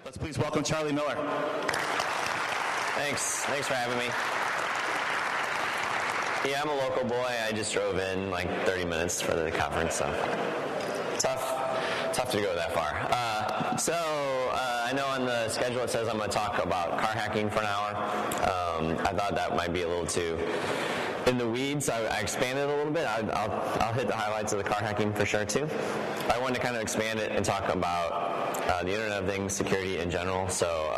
Let's please welcome Charlie Miller. Thanks for having me. Yeah, I'm a local boy. I just drove in like 30 minutes for the conference, so tough to go that far. I know on the schedule it says I'm going to talk about car hacking for an hour. I thought that might be a little too in the weeds. I expanded a little bit. I'll hit the highlights of the car hacking for sure too. I wanted to kind of expand it and talk about the Internet of Things, security in general. So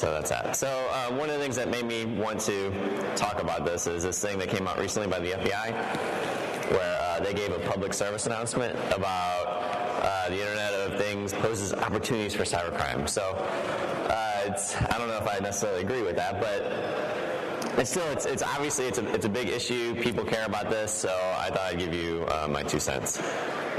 that's that. So one of the things that made me want to talk about this is this thing that came out recently by the FBI, where they gave a public service announcement about the Internet of Things poses opportunities for cybercrime. So I don't know if I necessarily agree with that, but it's obviously it's a big issue. People care about this, so I thought I'd give you my 2 cents.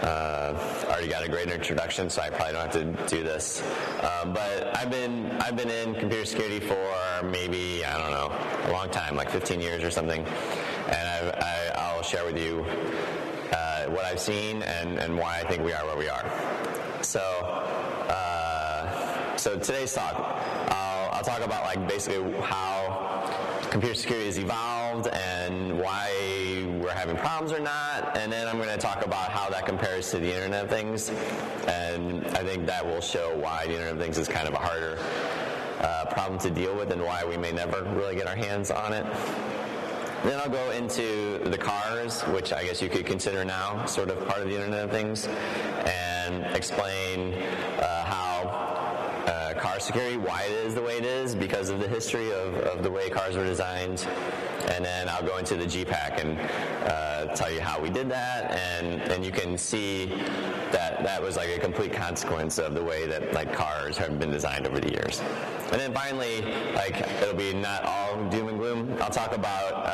Already got a great introduction, so I probably don't have to do this. But I've been in computer security for maybe, I don't know, a long time, like 15 years or something. And I'll share with you what I've seen and why I think we are where we are. So today's talk, I'll talk about like basically how computer security has evolved and why we're having problems or not, and then I'm going to talk about how that compares to the Internet of Things, and I think that will show why the Internet of Things is kind of a harder problem to deal with and why we may never really get our hands on it. Then I'll go into the cars, which I guess you could consider now sort of part of the Internet of Things, and explain how car security, why it is the way it is, because of the history of the way cars were designed. And then I'll go into the GPAC and tell you how we did that, and you can see that was like a complete consequence of the way that like cars have been designed over the years. And then finally, like it'll be not all doom and gloom. I'll talk about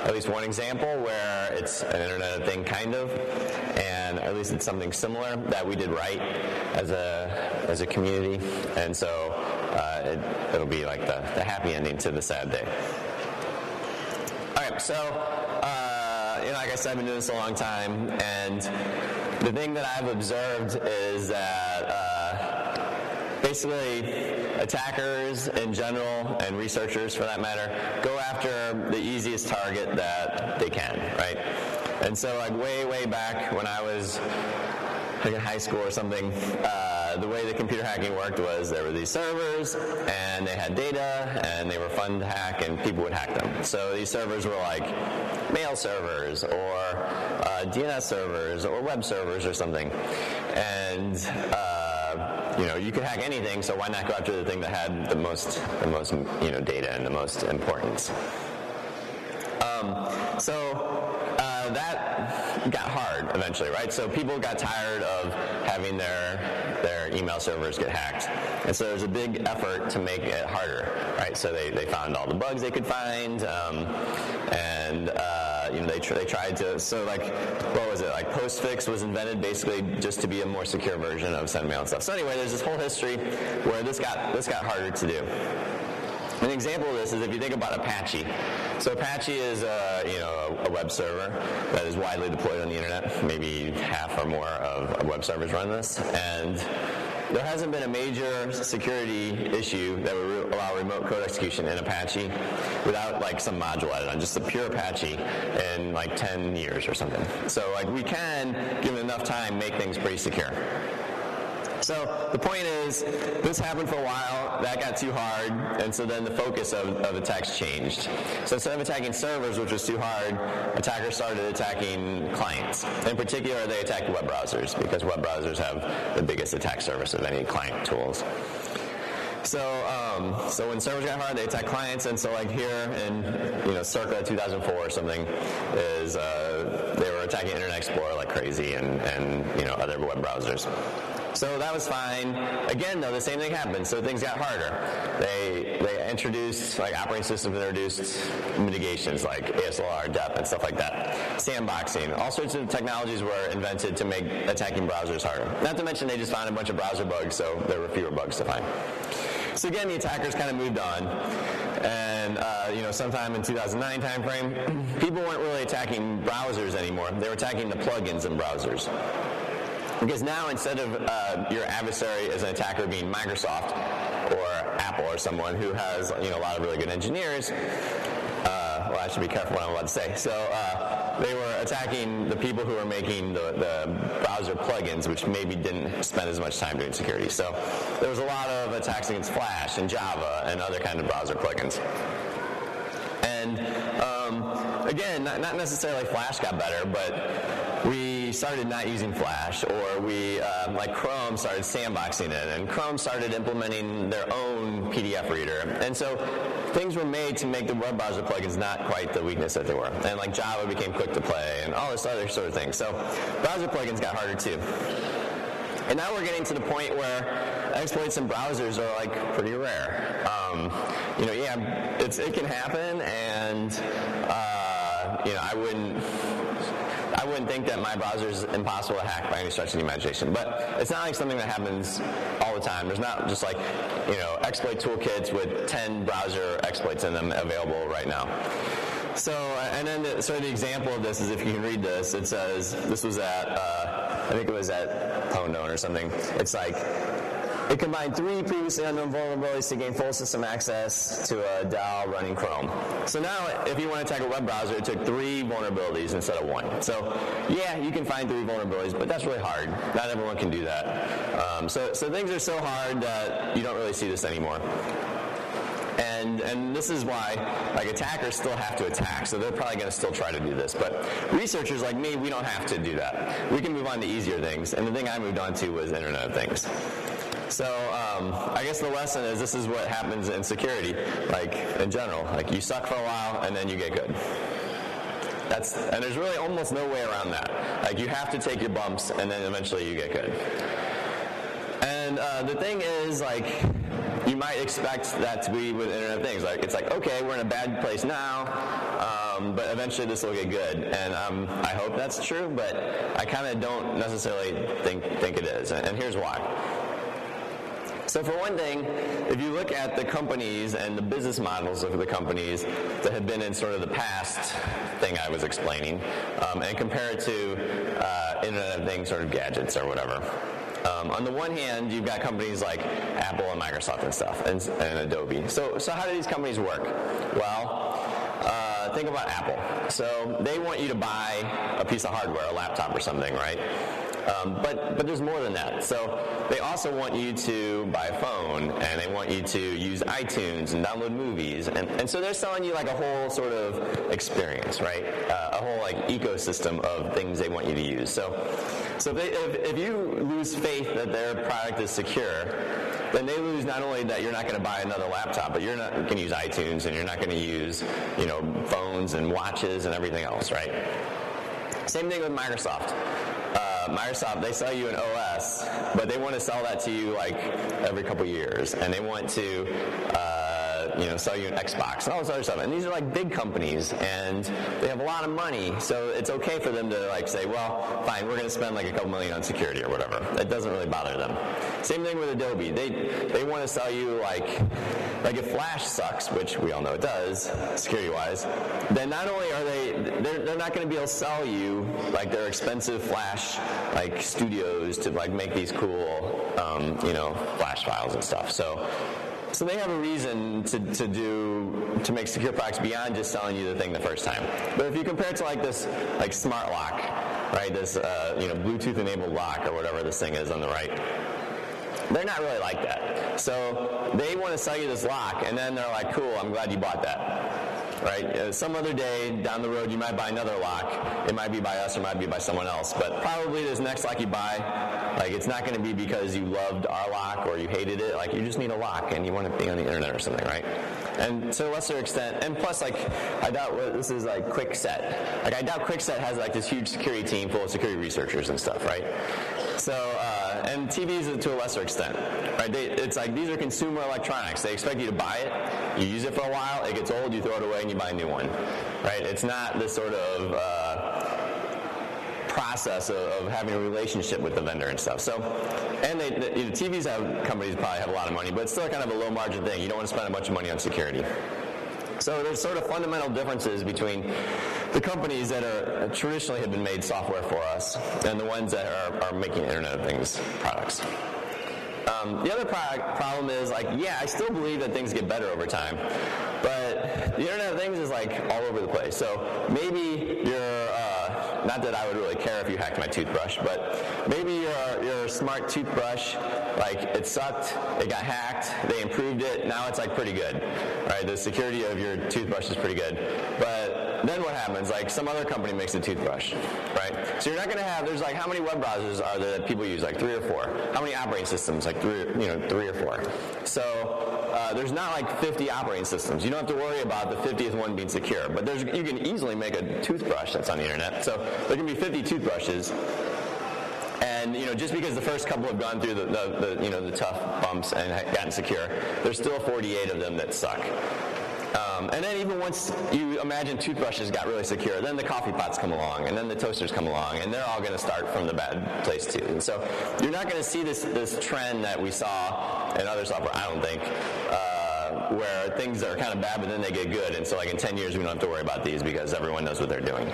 at least one example where it's an Internet of Thing kind of, and at least it's something similar that we did right as a community, and so it'll be like the happy ending to the sad day. All right, so like I said, I've been doing this a long time, and the thing that I've observed is that basically attackers in general, and researchers for that matter, go after the easiest target that they can, right? And so like way back when I was like in high school or something, the way the computer hacking worked was there were these servers, and they had data, and they were fun to hack, and people would hack them. So these servers were like mail servers, or DNS servers, or web servers, or something. And you could hack anything, so why not go after the thing that had the most data and the most importance? That got hard eventually, right? So people got tired of having their email servers get hacked, and so there's a big effort to make it harder, right? So they found all the bugs they could find, they tried to. So like, what was it? Like postfix was invented basically just to be a more secure version of SendMail and stuff. So anyway, there's this whole history where this got harder to do. An example of this is if you think about Apache. So Apache is a web server that is widely deployed on the internet. Maybe half or more of web servers run this, and there hasn't been a major security issue that would allow remote code execution in Apache without like some module added on, just a pure Apache in like 10 years or something. So like we can, given enough time, make things pretty secure. So the point is, this happened for a while, that got too hard, and so then the focus of attacks changed. So instead of attacking servers, which was too hard, attackers started attacking clients. In particular, they attacked web browsers, because web browsers have the biggest attack surface of any client tools. So when servers got hard, they attacked clients, and so like here in circa 2004 or something, is they were attacking Internet Explorer like crazy and other web browsers. So that was fine. Again, though, the same thing happened. So things got harder. They introduced, like operating systems introduced mitigations like ASLR, DEP, and stuff like that. Sandboxing. All sorts of technologies were invented to make attacking browsers harder. Not to mention they just found a bunch of browser bugs, so there were fewer bugs to find. So again, the attackers kind of moved on. And, sometime in 2009 timeframe, people weren't really attacking browsers anymore. They were attacking the plugins in browsers. Because now, instead of your adversary as an attacker being Microsoft or Apple or someone who has a lot of really good engineers, well, I should be careful what I'm about to say. So they were attacking the people who were making the browser plugins, which maybe didn't spend as much time doing security. So there was a lot of attacks against Flash and Java and other kind of browser plugins. And again, not necessarily Flash got better, but we started not using Flash, or we, like Chrome, started sandboxing it, and Chrome started implementing their own PDF reader. And so things were made to make the web browser plugins not quite the weakness that they were. And like Java became quick to play, and all this other sort of thing. So browser plugins got harder too. And now we're getting to the point where exploits in browsers are like pretty rare. It can happen, and I wouldn't think that my browser is impossible to hack by any stretch of the imagination. But it's not like something that happens all the time. There's not just like exploit toolkits with 10 browser exploits in them available right now. So, and then the example of this is, if you can read this, it says, this was at, I think it was at Pondone or something. It's like, it combined 3 previously unknown vulnerabilities to gain full system access to a DAO running Chrome. So now, if you want to attack a web browser, it took 3 vulnerabilities instead of 1. So, yeah, you can find 3 vulnerabilities, but that's really hard. Not everyone can do that. So things are so hard that you don't really see this anymore. And this is why, like, attackers still have to attack, so they're probably going to still try to do this. But researchers like me, we don't have to do that. We can move on to easier things, and the thing I moved on to was Internet of Things. So I guess the lesson is, this is what happens in security, like in general. Like, you suck for a while, and then you get good. And there's really almost no way around that. Like, you have to take your bumps, and then eventually you get good. And the thing is, like, you might expect that to be with Internet of Things. Like, it's like, okay, we're in a bad place now, but eventually this will get good. And I hope that's true, but I kind of don't necessarily think it is. And here's why. So for one thing, if you look at the companies and the business models of the companies that have been in sort of the past thing I was explaining, and compare it to Internet of Things sort of gadgets or whatever. On the one hand, you've got companies like Apple and Microsoft and stuff, and Adobe. So how do these companies work? Well, think about Apple. So they want you to buy a piece of hardware, a laptop or something, right? But there's more than that. So they also want you to buy a phone, and they want you to use iTunes and download movies. And so they're selling you like a whole sort of experience, right? A whole like ecosystem of things they want you to use. So if you lose faith that their product is secure, then they lose not only that you're not going to buy another laptop, but you're not going to use iTunes, and you're not going to use, phones and watches and everything else, right? Same thing with Microsoft. Microsoft, they sell you an OS, but they want to sell that to you like every couple years, and they want to sell you an Xbox and all this other stuff. And these are like big companies, and they have a lot of money, so it's okay for them to like say, well, fine, we're going to spend like a couple million on security or whatever. That doesn't really bother them. Same thing with Adobe. They want to sell you like if Flash sucks, which we all know it does, security-wise, then not only are they're not going to be able to sell you like their expensive Flash like studios to like make these cool Flash files and stuff. So they have a reason to make secure products beyond just selling you the thing the first time. But if you compare it to like this like smart lock, right? This Bluetooth enabled lock or whatever this thing is on the right. They're not really like that. So they want to sell you this lock, and then they're like, cool, I'm glad you bought that. Right? Some other day down the road, you might buy another lock. It might be by us or it might be by someone else. But probably this next lock you buy, like, it's not going to be because you loved our lock or you hated it. Like, you just need a lock and you want to be on the internet or something, right? And to a lesser extent, and plus, like, I doubt this is like QuickSet. Like, I doubt QuickSet has like this huge security team full of security researchers and stuff, right? So, and TVs to a lesser extent, right? It's like, these are consumer electronics. They expect you to buy it, you use it for a while, it gets old, you throw it away, and you buy a new one, right? It's not this sort of process of having a relationship with the vendor and stuff. So, and TVs companies probably have a lot of money, but it's still kind of a low margin thing. You don't want to spend a bunch of money on security. So there's sort of fundamental differences between the companies that are traditionally have been made software for us and the ones that are making Internet of Things products. The other problem is, like, yeah, I still believe that things get better over time, but the Internet of Things is like all over the place. So maybe you're, not that I would really care if you hacked my toothbrush, but maybe your smart toothbrush, like, it sucked, it got hacked, they improved it, now it's like pretty good, right? The security of your toothbrush is pretty good. But then what happens? Like, some other company makes a toothbrush, right? So you're not going to have, there's like, how many web browsers are there that people use? Like 3 or 4. How many operating systems? Like 3 or 4. So there's not like 50 operating systems. You don't have to worry about the 50th one being secure. But you can easily make a toothbrush that's on the internet. So there can be 50 toothbrushes. And just because the first couple have gone through the tough bumps and gotten secure, there's still 48 of them that suck. And then even once you imagine toothbrushes got really secure, then the coffee pots come along, and then the toasters come along, and they're all going to start from the bad place too. And so you're not going to see this trend that we saw in other software, I don't think, where things are kind of bad, but then they get good. And so like in 10 years, we don't have to worry about these because everyone knows what they're doing.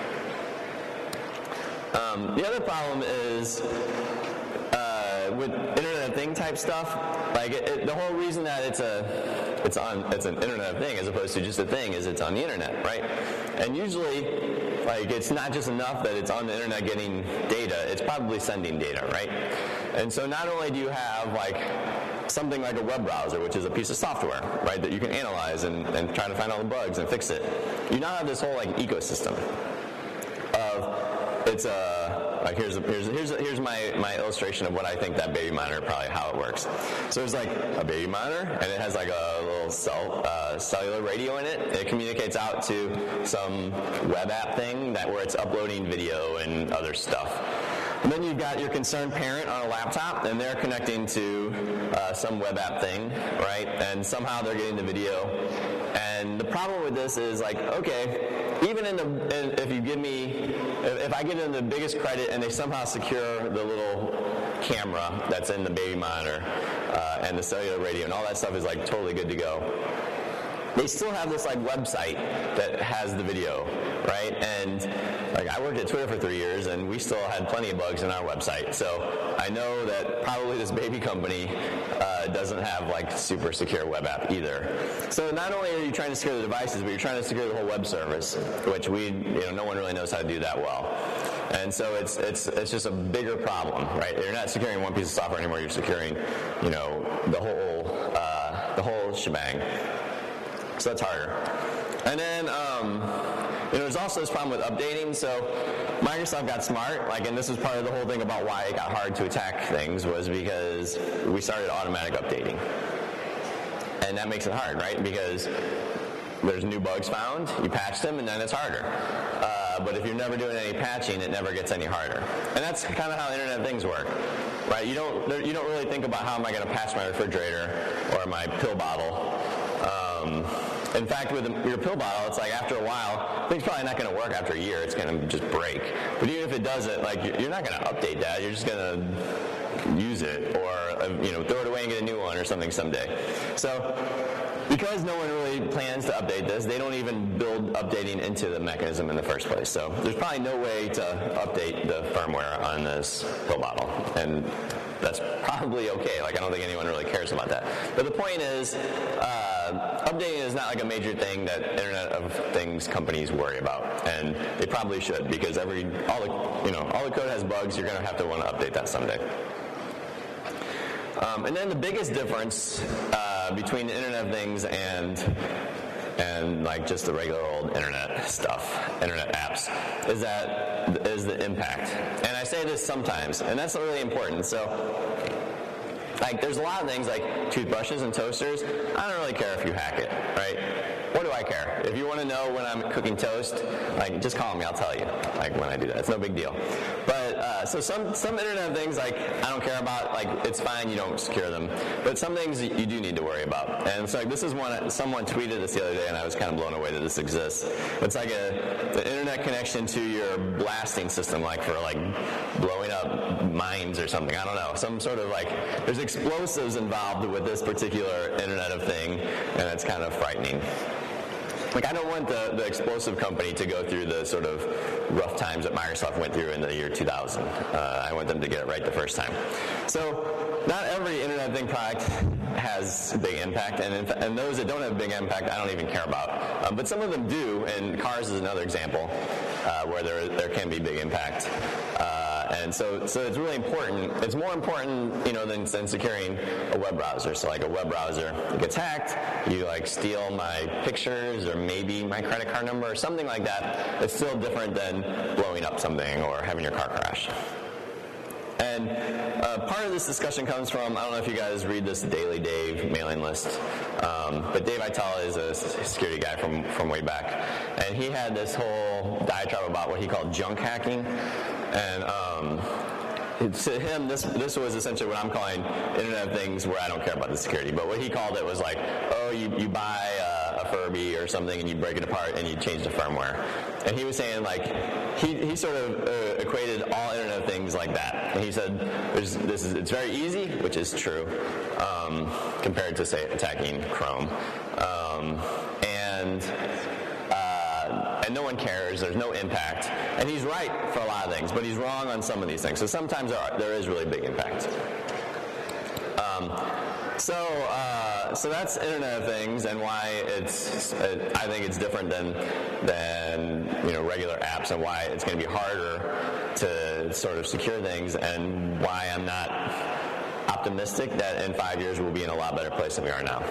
The other problem is with Internet of Thing type stuff, like the whole reason that it's an Internet of Thing as opposed to just a thing is it's on the internet, right? And usually, like, it's not just enough that it's on the internet getting data, it's probably sending data, right? And so not only do you have like something like a web browser, which is a piece of software, right, that you can analyze and try to find all the bugs and fix it, you now have this whole like ecosystem of it's like here's my illustration of what I think that baby monitor, probably how it works. So there's like a baby monitor, and it has like a little cellular radio in it. It communicates out to some web app thing where it's uploading video and other stuff. And then you've got your concerned parent on a laptop, and they're connecting to some web app thing, right? And somehow they're getting the video. And the problem with this is, like, okay, even if I give them the biggest credit and they somehow secure the little camera that's in the baby monitor and the cellular radio and all that stuff is like totally good to go, they still have this like website that has the video, right? And like, I worked at Twitter for 3 years, and we still had plenty of bugs in our website. So I know that probably this baby company doesn't have like super secure web app either. So not only are you trying to secure the devices, but you're trying to secure the whole web service, which no one really knows how to do that well. And so it's just a bigger problem, right? You're not securing one piece of software anymore. You're securing, the whole shebang. So that's harder. And then, there's also this problem with updating. So Microsoft got smart, and this was part of the whole thing about why it got hard to attack things, was because we started automatic updating. And that makes it hard, right? Because there's new bugs found, you patch them, and then it's harder. But if you're never doing any patching, it never gets any harder. And that's kind of how Internet of Things work, right? You don't really think about how am I going to patch my refrigerator or my pill bottle. In fact, with your pill bottle, it's like after a while, things probably not going to work after a year. It's going to just break. But even if it doesn't, you're not going to update that. You're just going to use it or throw it away and get a new one or something someday. So because no one really plans to update this, they don't even build updating into the mechanism in the first place. So there's probably no way to update the firmware on this pill bottle. And that's probably okay. I don't think anyone really cares about that. But the point is, updating is not like a major thing that Internet of Things companies worry about, and they probably should, because all the code has bugs. You're going to have to want to update that someday. And then the biggest difference between the Internet of Things and just the regular old internet stuff, internet apps, is the impact. And I say this sometimes, and that's really important. So, there's a lot of things like toothbrushes and toasters. I don't really care if you hack it, right? What do I care? If you want to know when I'm cooking toast, just call me. I'll tell you, when I do that. It's no big deal. But so some Internet things, I don't care about. It's fine. You don't secure them. But some things you do need to worry about. And so this is one. Someone tweeted this the other day, and I was kind of blown away that this exists. It's like the internet connection to your blasting system, for blowing up mines or something. I don't know. Some sort of there's explosives involved with this particular Internet of Thing, and it's kind of frightening. Like, I don't want the explosive company to go through the sort of rough times that Microsoft went through in the year 2000. I want them to get it right the first time. So not every Internet of Things product has big impact, and those that don't have big impact, I don't even care about. But some of them do, and cars is another example where there can be big impact. And so it's really important. It's more important, than securing a web browser. So like a web browser gets hacked, you like steal my pictures or maybe my credit card number or something like that. It's still different than blowing up something or having your car crash. And part of this discussion comes from, I don't know if you guys read this Daily Dave mailing list, but Dave Itala is a security guy from way back, and he had this whole diatribe about what he called junk hacking, and to him, this was essentially what I'm calling Internet of Things where I don't care about the security, but what he called it was like, oh, you buy a Furby or something and you break it apart and you change the firmware. And he was saying, like, he sort of equated all Internet of Things like that. And he said, it's very easy, which is true, compared to, say, attacking Chrome. And no one cares, there's no impact. And he's right for a lot of things, but he's wrong on some of these things. So sometimes there is really big impact. So that's Internet of Things and why I think it's different than regular apps, and why it's going to be harder to sort of secure things, and why I'm not optimistic that in 5 years we'll be in a lot better place than we are now.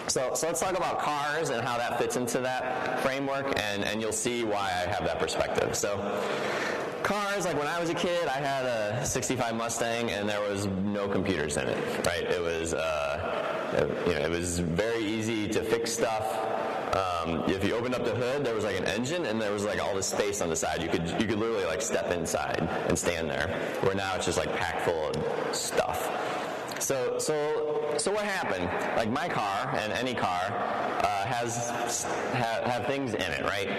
So let's talk about cars and how that fits into that framework, and you'll see why I have that perspective. So cars, like when I was a kid, I had a 65 Mustang, and there was no computers in it, right? It was, it was very easy to fix stuff. If you opened up the hood, there was like an engine, and there was like all this space on the side. You could literally like step inside and stand there. Where now it's just like packed full of stuff. So what happened? Like my car and any car have things in it, right?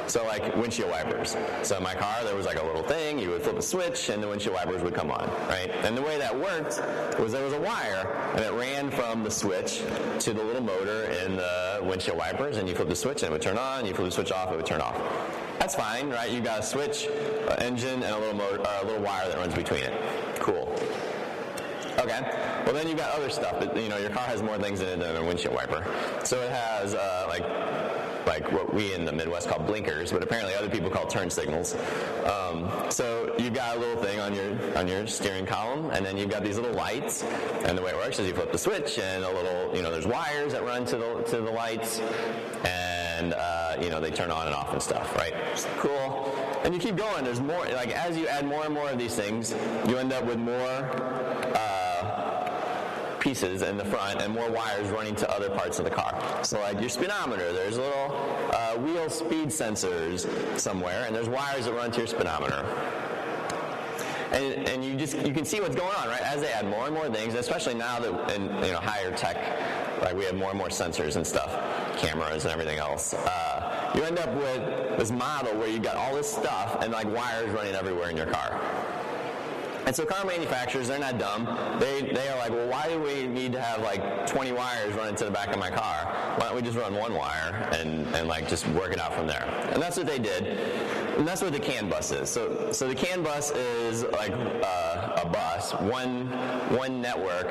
So like windshield wipers. So in my car there was like a little thing. You would flip a switch and the windshield wipers would come on, right? And the way that worked was there was a wire, and it ran from the switch to the little motor in the windshield wipers, and you flip the switch and it would turn on. You flip the switch off, it would turn off. That's fine, right? You got a switch, an engine, and a little motor, or a little wire that runs between it. Cool. Okay. Well, then you've got other stuff. Your car has more things in it than a windshield wiper. So it has like what we in the Midwest call blinkers, but apparently other people call turn signals. So you've got a little thing on your steering column, and then you've got these little lights. And the way it works is you flip the switch, and a little there's wires that run to the lights, and they turn on and off and stuff, right? Cool. And you keep going. There's more. Like as you add more and more of these things, you end up with more pieces in the front and more wires running to other parts of the car. So like your speedometer, there's little wheel speed sensors somewhere, and there's wires that run to your speedometer. And you can see what's going on, right? As they add more and more things, especially now that in higher tech, like we have more and more sensors and stuff, cameras and everything else. You end up with this model where you've got all this stuff and like wires running everywhere in your car. And so car manufacturers, they're not dumb. They are like, well, why do we need to have like 20 wires running to the back of my car? Why don't we just run one wire and like just work it out from there? And that's what they did. And that's what the CAN bus is. So the CAN bus is like a bus, one network.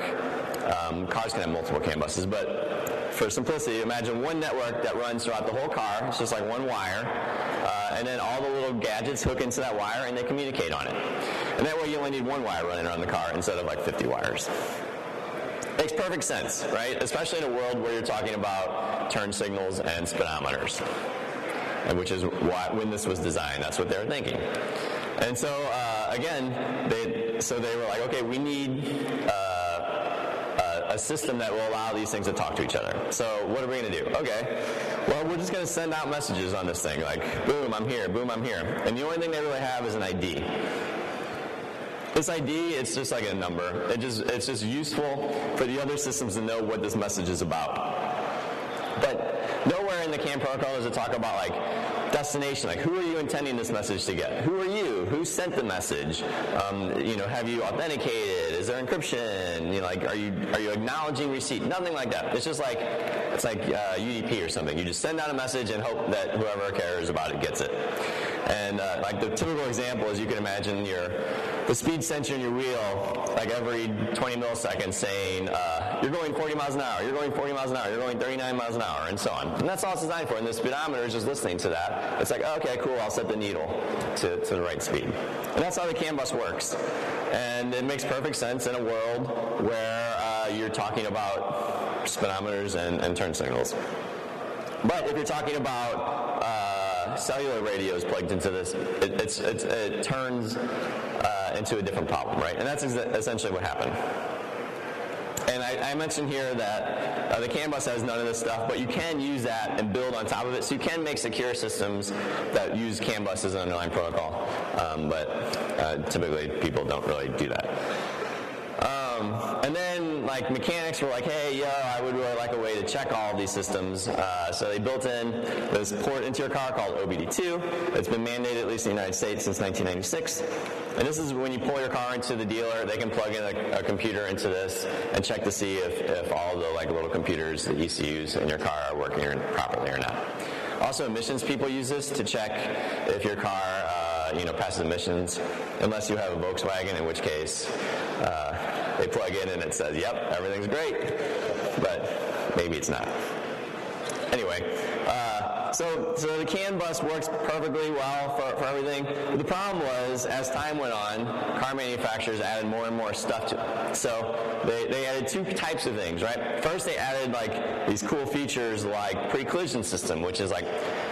Cars can have multiple CAN buses, but for simplicity, imagine one network that runs throughout the whole car. It's just like one wire. And then all the little gadgets hook into that wire and they communicate on it. And that way you only need one wire running around the car instead of like 50 wires. Makes perfect sense, right? Especially in a world where you're talking about turn signals and speedometers. And which is why, when this was designed, that's what they were thinking. And so, again, they were like, okay, we need a system that will allow these things to talk to each other. So what are we going to do? Okay, well, we're just going to send out messages on this thing, like, boom, I'm here, boom, I'm here. And the only thing they really have is an ID. This ID, it's just like a number. It's just useful for the other systems to know what this message is about. But nowhere in the CAN protocol does it talk about, like, destination. Like, who are you intending this message to get? Who are you? you? Who sent the message? Have you authenticated? Is there encryption? Are you acknowledging receipt? Nothing like that. It's just like UDP or something. You just send out a message and hope that whoever cares about it gets it. And the typical example is, you can imagine the speed sensor in your wheel, like every 20 milliseconds saying, you're going 40 miles an hour, you're going 40 miles an hour, you're going 39 miles an hour, and so on. And that's all it's designed for. And the speedometer is just listening to that. It's like, okay, cool, I'll set the needle to the right speed. And that's how the CAN bus works. And it makes perfect sense in a world where you're talking about speedometers and turn signals. But if you're talking about cellular radios plugged into this, it turns into a different problem, right? And that's essentially what happened. And I mentioned here that the CAN bus has none of this stuff, but you can use that and build on top of it. So you can make secure systems that use CAN bus as an underlying protocol, but typically people don't really do that. And then mechanics were like, hey, I would really like a way to check all of these systems. So they built in this port into your car called OBD2. It's been mandated, at least in the United States, since 1996. And this is when you pull your car into the dealer, they can plug in a computer into this and check to see if all the little computers, the ECUs in your car are working properly or not. Also, emissions people use this to check if your car passes emissions, unless you have a Volkswagen, in which case they plug in and it says, yep, everything's great, but maybe it's not. Anyway, so the CAN bus works perfectly well for everything. The problem was, as time went on, car manufacturers added more and more stuff to it. So they added two types of things, right? First, they added these cool features like pre-collision system, which is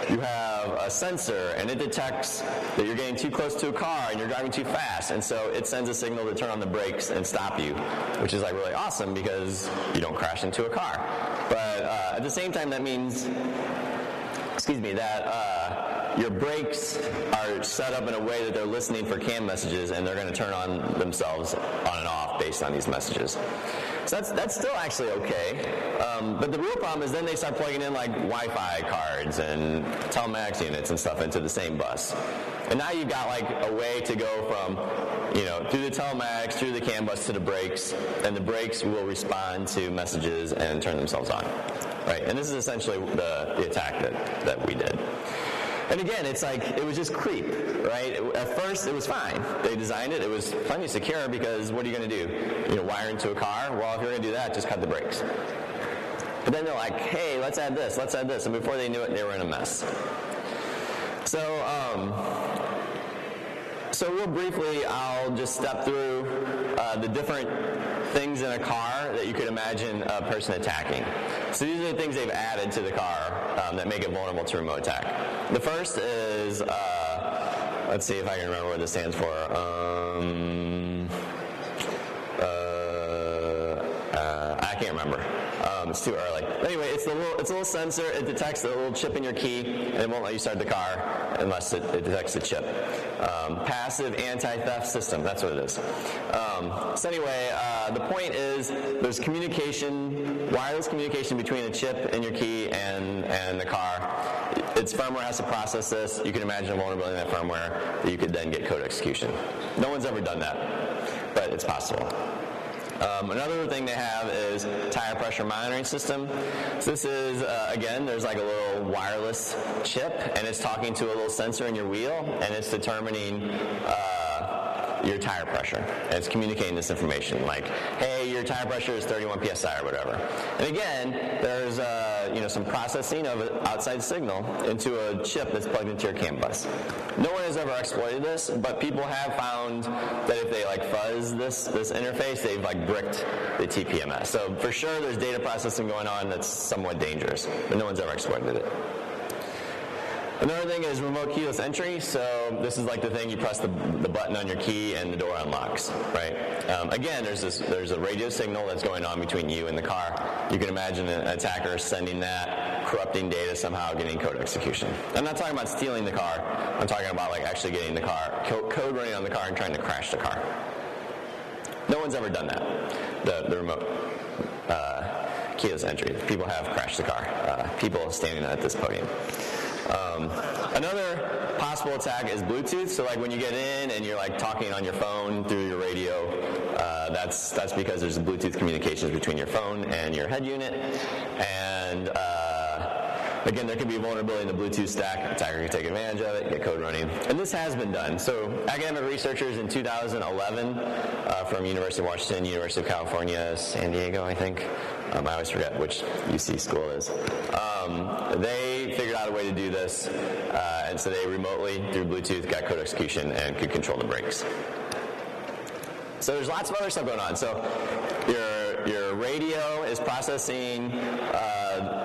you have a sensor and it detects that you're getting too close to a car and you're driving too fast, and so it sends a signal to turn on the brakes and stop you, which is really awesome because you don't crash into a car. But at the same time, that means that your brakes are set up in a way that they're listening for CAN messages, and they're going to turn on themselves on and off based on these messages. So that's still actually okay. But the real problem is then they start plugging in Wi-Fi cards and telematics units and stuff into the same bus. And now you've got a way to go from, through the telematics, through the CAN bus to the brakes, and the brakes will respond to messages and turn themselves on. Right? And this is essentially the attack that we did. And again, it was just creep, right? At first, it was fine. They designed it. It was plenty secure because what are you going to do? Wire into a car? Well, if you're going to do that, just cut the brakes. But then they're like, hey, let's add this. And before they knew it, they were in a mess. So real briefly, I'll just step through the different things in a car that you could imagine a person attacking. So these are the things they've added to the car that make it vulnerable to remote attack. The first is, let's see if I can remember what this stands for. I can't remember. It's too early. Anyway, it's a little sensor. It detects the little chip in your key, and it won't let you start the car unless it detects the chip. Passive anti-theft system. That's what it is. So anyway, the point is there's wireless communication between the chip in your key and the car. Its firmware has to process this. You can imagine a vulnerability in that firmware that you could then get code execution. No one's ever done that, but it's possible. Another thing they have is tire pressure monitoring system. So this is, again, there's a little wireless chip, and it's talking to a little sensor in your wheel, and it's determining your tire pressure. And it's communicating this information, hey, your tire pressure is 31 psi or whatever. And again, there's some processing of an outside signal into a chip that's plugged into your CAN bus. No one has ever exploited this, but people have found that if they fuzz this interface, they've bricked the TPMS. So for sure, there's data processing going on that's somewhat dangerous, but no one's ever exploited it. Another thing is remote keyless entry. So this is the thing you press the button on your key and the door unlocks, right? Again, there's a radio signal that's going on between you and the car. You can imagine an attacker sending that, corrupting data somehow, getting code execution. I'm not talking about stealing the car. I'm talking about actually getting the car, code running on the car and trying to crash the car. No one's ever done that, the remote keyless entry. People have crashed the car. People standing at this podium. Another possible attack is Bluetooth. So like when you get in and you're like talking on your phone through your radio, that's because there's a Bluetooth communications between your phone and your head unit. And again, there can be a vulnerability in the Bluetooth stack. An attacker can take advantage of it, get code running. And this has been done. So academic researchers in 2011 from University of Washington, University of California, San Diego, I think. I always forget which UC school it is. They figured out a way to do this, and so they remotely, through Bluetooth, got code execution and could control the breaks. So there's lots of other stuff going on. So your radio is processing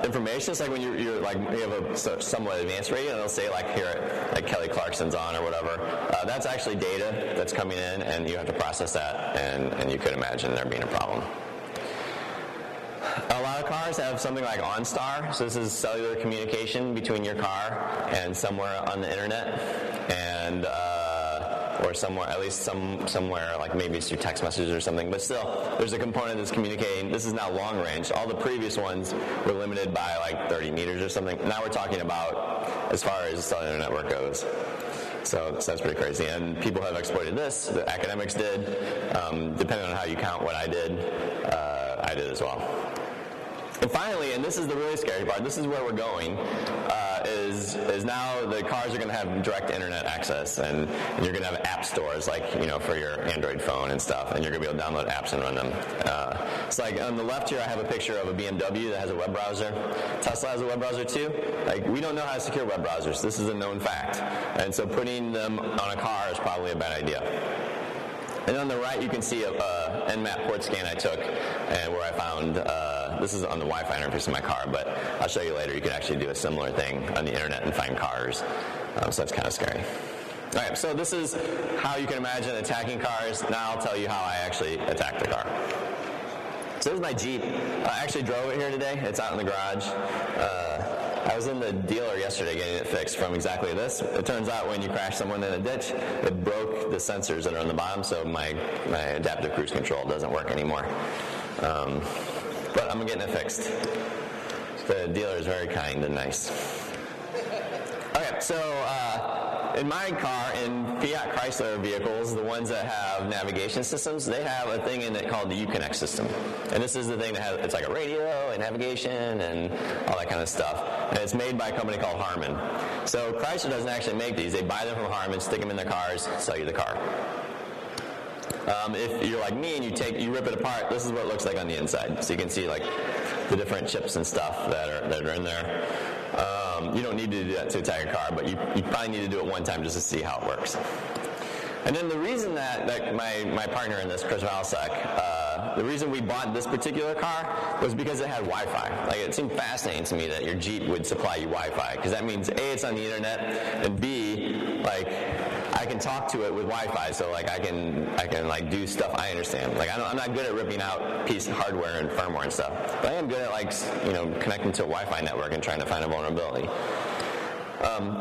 information. It's like when you have a somewhat advanced radio, and it'll say like here, like Kelly Clarkson's on or whatever. That's actually data that's coming in, and you have to process that, and you could imagine there being a problem. A lot of cars have something like OnStar. So this is cellular communication between your car and somewhere on the internet, and or somewhere, at least somewhere, like maybe it's through text messages or something. But still, there's a component that's communicating. This is now long range. All the previous ones were limited by like 30 meters or something. Now we're talking about as far as the cellular network goes. So that's pretty crazy. And people have exploited this. The academics did. Depending on how you count what I did as well. And finally, and this is the really scary part, this is where we're going, is now the cars are going to have direct internet access, and you're going to have app stores, like, for your Android phone and stuff, and you're going to be able to download apps and run them. It's like on the left here, I have a picture of a BMW that has a web browser. Tesla has a web browser too. Like, we don't know how to secure web browsers. This is a known fact. And so putting them on a car is probably a bad idea. And on the right, you can see a Nmap port scan I took, and where I found, this is on the Wi-Fi interface in my car, but I'll show you later. You can actually do a similar thing on the internet and find cars. So that's kind of scary. All right, so this is how you can imagine attacking cars. Now I'll tell you how I actually attacked the car. So this is my Jeep. I actually drove it here today. It's out in the garage. I was in the dealer yesterday getting it fixed from exactly this. It turns out when you crash someone in a ditch, it broke the sensors that are on the bottom, so my adaptive cruise control doesn't work anymore. But I'm getting it fixed. The dealer is very kind and nice. Okay, so in my car, in Fiat Chrysler vehicles, the ones that have navigation systems, they have a thing in it called the Uconnect system. And this is the thing that has, it's like a radio and navigation and all that kind of stuff. And it's made by a company called Harman. So Chrysler doesn't actually make these. They buy them from Harman, stick them in their cars, sell you the car. If you're like me and you rip it apart, this is what it looks like on the inside. So you can see like the different chips and stuff that are in there. You don't need to do that to attack a car, but you probably need to do it one time just to see how it works. And then the reason that my partner in this, Chris Valsek, the reason we bought this particular car was because it had Wi-Fi. Like, it seemed fascinating to me that your Jeep would supply you Wi-Fi, because that means A, it's on the internet, and B, like, I can talk to it with Wi-Fi, so like I can like do stuff I understand. Like, I'm not good at ripping out piece of hardware and firmware and stuff, but I am good at like connecting to a Wi-Fi network and trying to find a vulnerability.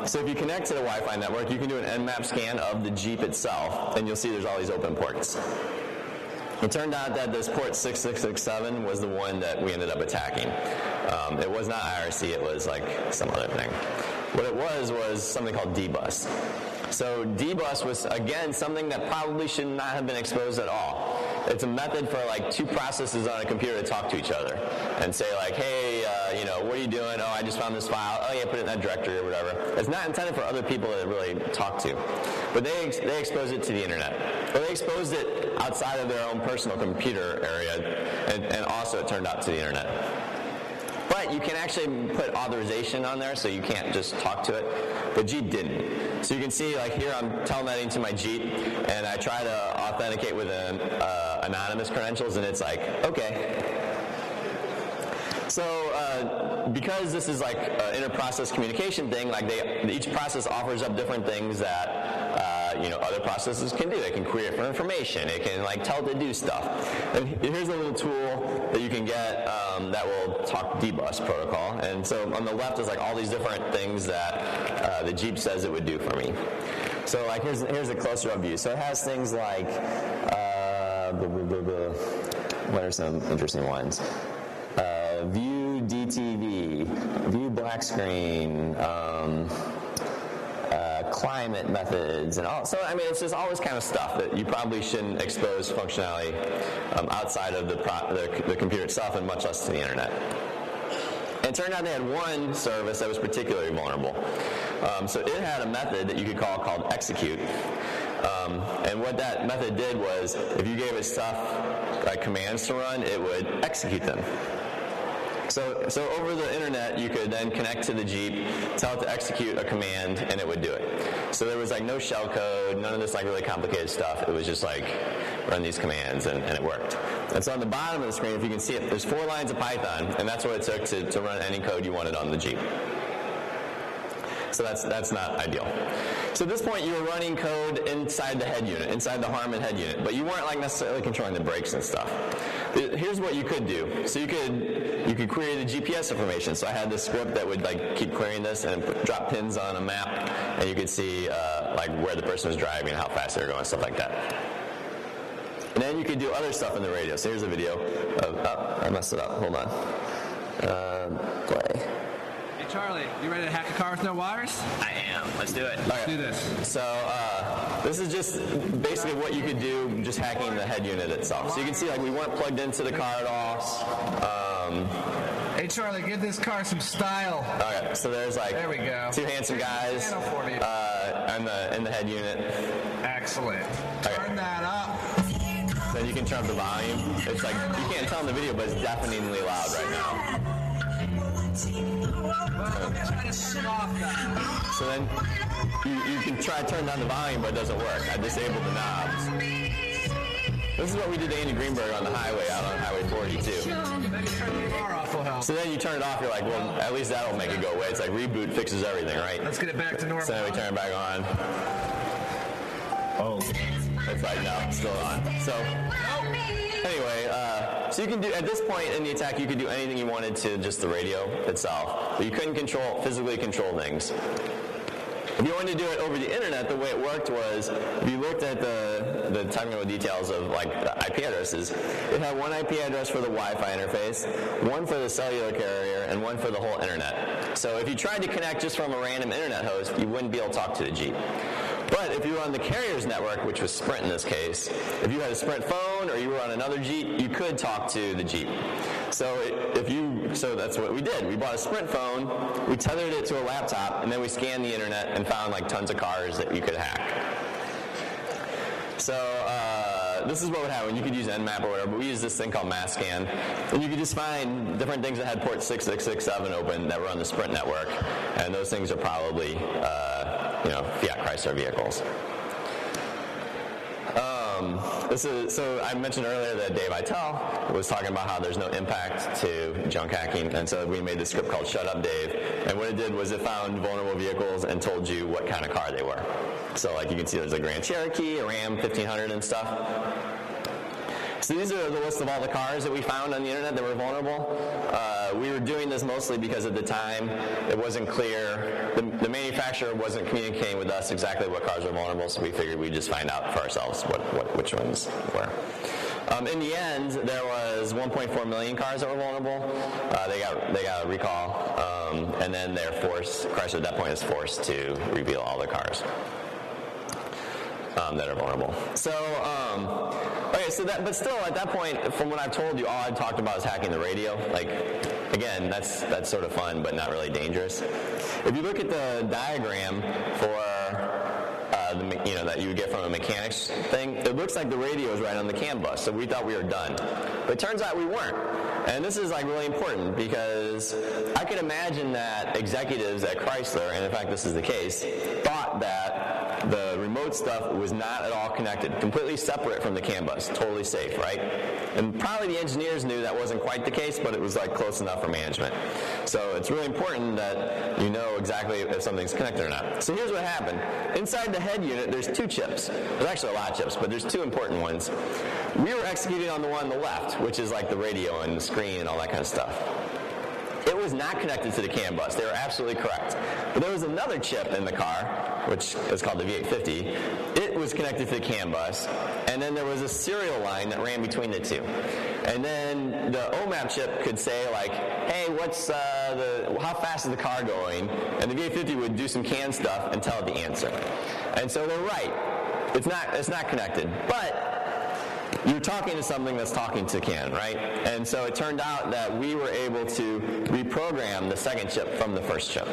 So if you connect to the Wi-Fi network, you can do an Nmap scan of the Jeep itself, and you'll see there's all these open ports. It turned out that this port 6667 was the one that we ended up attacking. It was not IRC, it was like some other thing. What it was something called dbus. So dbus was, again, something that probably should not have been exposed at all. It's a method for like two processes on a computer to talk to each other and say like, hey, what are you doing? Oh, I just found this file. Oh yeah, put it in that directory or whatever. It's not intended for other people to really talk to. But they exposed it to the internet. Or they exposed it outside of their own personal computer area, and also it turned out to the internet. But you can actually put authorization on there, so you can't just talk to it. The Jeep didn't. So you can see, like here, I'm telnetting to my Jeep, and I try to authenticate with anonymous credentials, and it's like, okay. So because this is like an inter-process communication thing, like each process offers up different things that other processes can do. It can query it for information. It can like tell it to do stuff. And here's a little tool that you can get that will talk dbus protocol. And so on the left is like all these different things that the Jeep says it would do for me. So like here's a closer up view. So it has things like what are some interesting ones? View view DTV, view black screen, climate methods, and all. So, I mean, it's just all this kind of stuff that you probably shouldn't expose functionality outside of the computer itself, and much less to the internet. And it turned out they had one service that was particularly vulnerable. So it had a method that you could call called execute. And what that method did was, if you gave it stuff like commands to run, it would execute them. So over the internet, you could then connect to the Jeep, tell it to execute a command, and it would do it. So there was like no shell code, none of this like really complicated stuff. It was just like run these commands, and it worked. And so on the bottom of the screen, if you can see it, there's 4 lines of Python, and that's what it took to run any code you wanted on the Jeep. So that's not ideal. So at this point, you were running code inside the head unit, inside the Harman head unit, but you weren't like necessarily controlling the brakes and stuff. Here's what you could do. So you could query the GPS information. So I had this script that would like keep querying this and drop pins on a map, and you could see like where the person was driving, how fast they were going, stuff like that. And then you could do other stuff in the radio. So here's a video of, I messed it up. Hold on. Play. Charlie, you ready to hack a car with no wires? I am. Let's do it. Let's do this. So this is just basically what you could do just hacking the head unit itself. So you can see like we weren't plugged into the car at all. Hey Charlie, give this car some style. Okay, so there's like there we go. 2 handsome guys in the head unit. Excellent. Okay. Turn that up. Then you can turn up the volume. It's like, you can't tell in the video, but it's deafeningly loud right now. So then you can try to turn down the volume, but it doesn't work. I disabled the knobs. This is what we did to Andy Greenberg on the highway out on Highway 42. So then you turn it off, you're like, well, at least that'll make it go away. It's like reboot fixes everything, right? Let's get it back to normal. So then we turn it back on. Oh. It's like, no, it's still on. So anyway, so you can do, at this point in the attack, you could do anything you wanted to just the radio itself. But you couldn't physically control things. If you wanted to do it over the internet, the way it worked was, if you looked at the technical details of like the IP addresses, it had one IP address for the Wi-Fi interface, one for the cellular carrier, and one for the whole internet. So if you tried to connect just from a random internet host, you wouldn't be able to talk to the Jeep. But if you were on the carrier's network, which was Sprint in this case, if you had a Sprint phone or you were on another Jeep, you could talk to the Jeep. So that's what we did. We bought a Sprint phone, we tethered it to a laptop, and then we scanned the internet and found like tons of cars that you could hack. So this is what would happen. You could use Nmap or whatever, but we used this thing called MassScan, and you could just find different things that had port 6667 open that were on the Sprint network, and those things are probably Fiat Chrysler vehicles. So I mentioned earlier that Dave Eitel was talking about how there's no impact to junk hacking, and so we made this script called Shut Up Dave, and what it did was it found vulnerable vehicles and told you what kind of car they were. So like you can see there's a Grand Cherokee, a Ram 1500 and stuff. So these are the list of all the cars that we found on the internet that were vulnerable. We were doing this mostly because at the time it wasn't clear, the manufacturer wasn't communicating with us exactly what cars were vulnerable, so we figured we'd just find out for ourselves which ones were. In the end, there was 1.4 million cars that were vulnerable. They got a recall, and then Chrysler at that point is forced to reveal all the cars that are vulnerable. So, but still, at that point, from what I've told you, all I've talked about is hacking the radio. Like, again, that's sort of fun, but not really dangerous. If you look at the diagram for that you would get from a mechanics thing, it looks like the radio is right on the CAN bus, so we thought we were done. But it turns out we weren't. And this is like really important because I could imagine that executives at Chrysler, and in fact this is the case, thought that the remote stuff was not at all connected, completely separate from the CAN bus, totally safe, right? And probably the engineers knew that wasn't quite the case, but it was like close enough for management. So it's really important that you know exactly if something's connected or not. So here's what happened. Inside the head unit, there's 2 chips. There's actually a lot of chips, but there's 2 important ones. We were executing on the one on the left, which is like the radio and the screen and all that kind of stuff. It was not connected to the CAN bus. They were absolutely correct. But there was another chip in the car, which is called the V850. It was connected to the CAN bus, and then there was a serial line that ran between the two. And then the OMAP chip could say like, hey, how fast is the car going? And the VA50 would do some CAN stuff and tell it the answer. And so they're right. It's not connected. But you're talking to something that's talking to CAN, right? And so it turned out that we were able to reprogram the second chip from the first chip.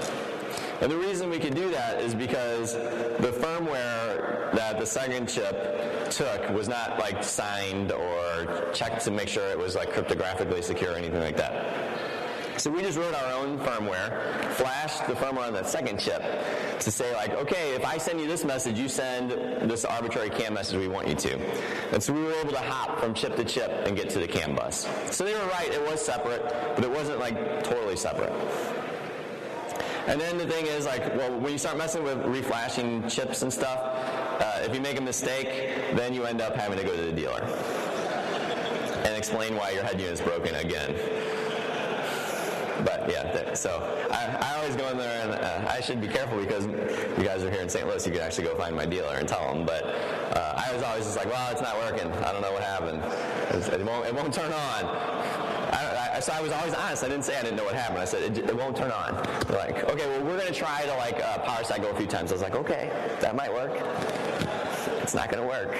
And the reason we could do that is because the firmware that the second chip took was not like signed or checked to make sure it was like cryptographically secure or anything like that. So we just wrote our own firmware, flashed the firmware on that second chip to say like, okay, if I send you this message, you send this arbitrary CAN message we want you to. And so we were able to hop from chip to chip and get to the CAN bus. So they were right, it was separate, but it wasn't like totally separate. And then the thing is like, well, when you start messing with reflashing chips and stuff, if you make a mistake, then you end up having to go to the dealer and explain why your head unit is broken again. But yeah, so I always go in there, and I should be careful because you guys are here in St. Louis. You could actually go find my dealer and tell them. But I was always just like, well, it's not working. I don't know what happened. It won't turn on. So I was always honest. I didn't say I didn't know what happened. I said it won't turn on. They're like, okay, well, we're going to try to like power cycle a few times. I was like, okay, that might work. It's not going to work.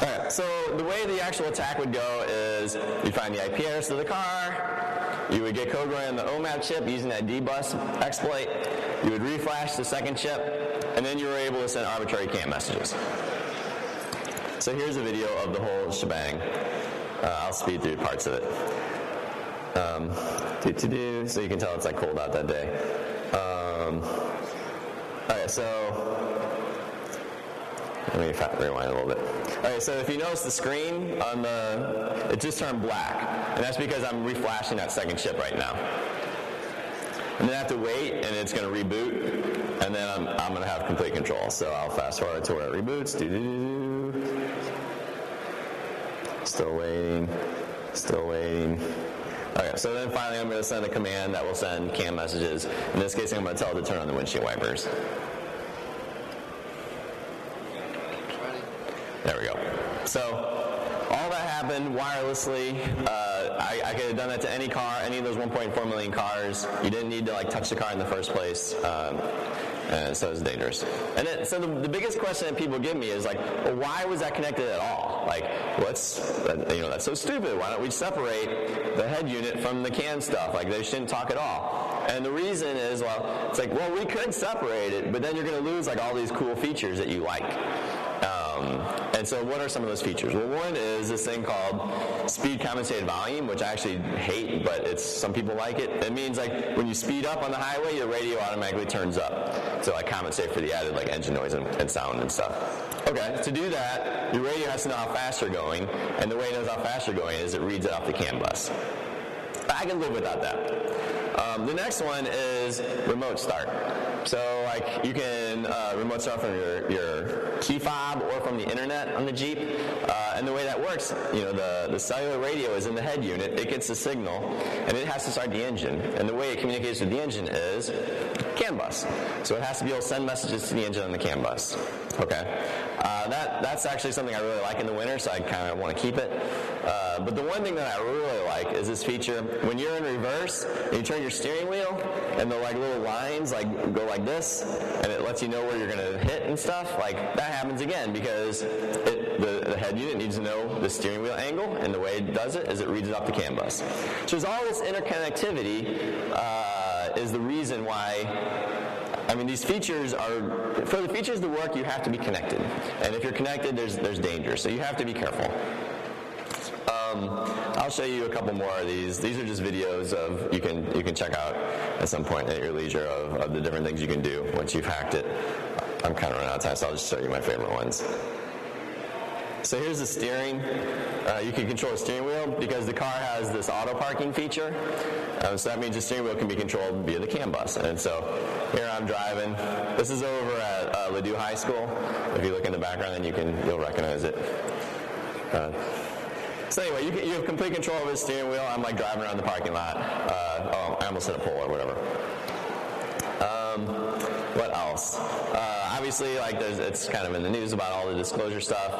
All right, so the way the actual attack would go is you find the IP address of the car. You would get code running on the OMAP chip using that dbus exploit. You would reflash the second chip, and then you were able to send arbitrary CAN messages. So here's a video of the whole shebang. I'll speed through parts of it. So you can tell it's like cold out that day. Okay, so let me rewind a little bit. Okay, so if you notice the screen it just turned black, and that's because I'm reflashing that second chip right now. And then I have to wait, and it's going to reboot, and then I'm going to have complete control. So I'll fast forward to where it reboots. Still waiting. Okay, so then finally I'm going to send a command that will send CAN messages. In this case, I'm going to tell it to turn on the windshield wipers. There we go. So all that happened wirelessly. I could have done that to any car, any of those 1.4 million cars. You didn't need to like touch the car in the first place. And so it's dangerous. And so the biggest question that people give me is like, well, why was that connected at all? Like, that's so stupid. Why don't we separate the head unit from the CAN stuff? Like, they shouldn't talk at all. And the reason is, it's like, well, we could separate it, but then you're going to lose like all these cool features that you like. And so what are some of those features? Well, one is this thing called speed compensated volume, which I actually hate, but some people like it. It means like when you speed up on the highway, your radio automatically turns up to like compensate for the added like engine noise and sound and stuff. Okay, to do that, your radio has to know how fast you're going, and the way it knows how fast you're going is it reads it off the CAN bus. I can live without that. The next one is remote start. So like you can remote start from your key fob or from the internet on the Jeep. And the way that works, the cellular radio is in the head unit. It gets the signal, and it has to start the engine. And the way it communicates with the engine is CAN bus. So it has to be able to send messages to the engine on the CAN bus. Okay. That's actually something I really like in the winter, so I kind of want to keep it. But the one thing that I really like is this feature. When you're in reverse and you turn your steering wheel, and the like little lines like go like this, and it lets you know where you're going to hit and stuff. Like that happens again because the head unit needs to know the steering wheel angle, and the way it does it is it reads it off the CAN bus. So there's all this interconnectivity is the reason why. I mean, these features for the features to work, you have to be connected. And if you're connected, there's danger. So you have to be careful. I'll show you a couple more of these. These are just videos you can check out at some point at your leisure of the different things you can do once you've hacked it. I'm kind of running out of time, so I'll just show you my favorite ones. So here's the steering. You can control the steering wheel because the car has this auto parking feature. So that means the steering wheel can be controlled via the CAN bus. And so here I'm driving. This is over at Ladue High School. If you look in the background, then you'll recognize it. So anyway, you have complete control of the steering wheel. I'm like driving around the parking lot. I almost hit a pole or whatever. What else? Obviously, like it's kind of in the news about all the disclosure stuff.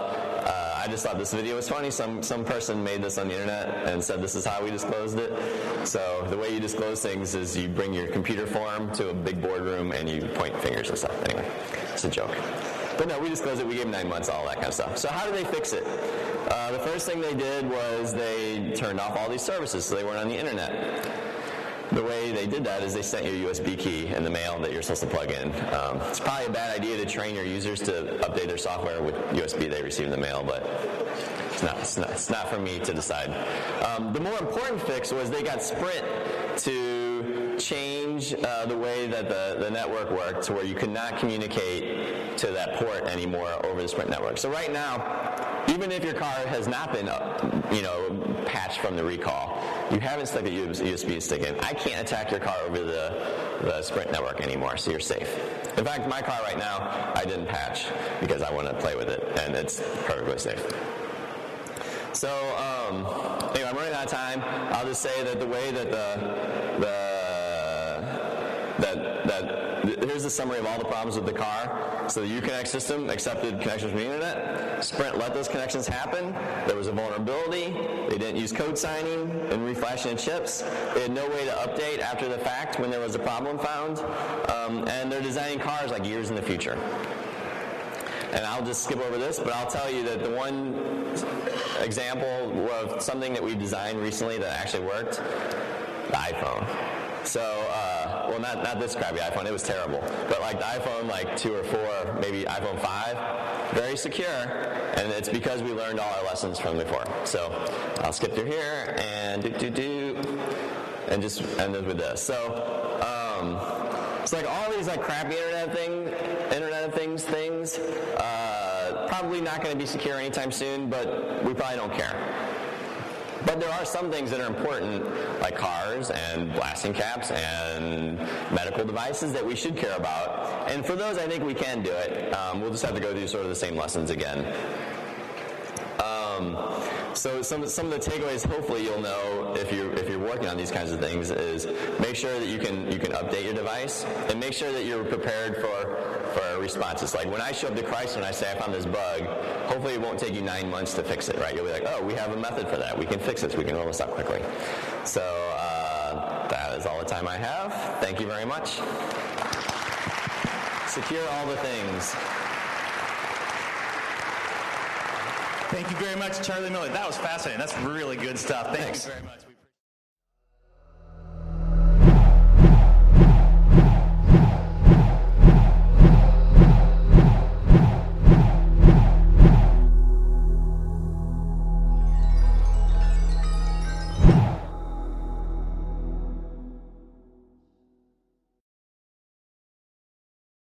I just thought this video was funny. Some person made this on the internet and said this is how we disclosed it. So the way you disclose things is you bring your computer form to a big boardroom and you point fingers and stuff. Anyway, it's a joke. But no, we disclosed it. We gave them 9 months, all that kind of stuff. So how did they fix it? The first thing they did was they turned off all these services so they weren't on the internet. The way they did that is they sent you a USB key in the mail that you're supposed to plug in. It's probably a bad idea to train your users to update their software with USB they receive in the mail, but it's not for me to decide. The more important fix was they got Sprint to change the way that the network worked to where you could not communicate to that port anymore over the Sprint network. So right now, even if your car has not been patched from the recall, you haven't stuck a USB stick in, I can't attack your car over the Sprint network anymore, so you're safe. In fact, my car right now, I didn't patch because I want to play with it, and it's perfectly safe. So, anyway, I'm running out of time. I'll just say that the way that here's the summary of all the problems with the car. So the Uconnect system accepted connections from the internet. Sprint let those connections happen. There was a vulnerability. They didn't use code signing and reflashing the chips. They had no way to update after the fact when there was a problem found. And they're designing cars like years in the future. And I'll just skip over this, but I'll tell you that the one example of something that we designed recently that actually worked, the iPhone. So, well, not this crappy iPhone, it was terrible. But like the iPhone, like 2 or 4, maybe iPhone 5, very secure, and it's because we learned all our lessons from before. So, I'll skip through here, and and just end it with this. So, it's like all these like crappy Internet of Things things, probably not going to be secure anytime soon, but we probably don't care. But there are some things that are important, like cars and blasting caps and medical devices that we should care about. And for those, I think we can do it. We'll just have to go through sort of the same lessons again. So some of the takeaways, hopefully you'll know if you're working on these kinds of things, is make sure that you can update your device, and make sure that you're prepared for responses. Like when I show up to Chrysler and I say I found this bug, hopefully it won't take you 9 months to fix it, right? You'll be like, oh, we have a method for that. We can fix this. We can roll this out quickly. So that is all the time I have. Thank you very much. Secure all the things. Thank you very much, Charlie Miller. That was fascinating. That's really good stuff. Thanks Thanks. very much.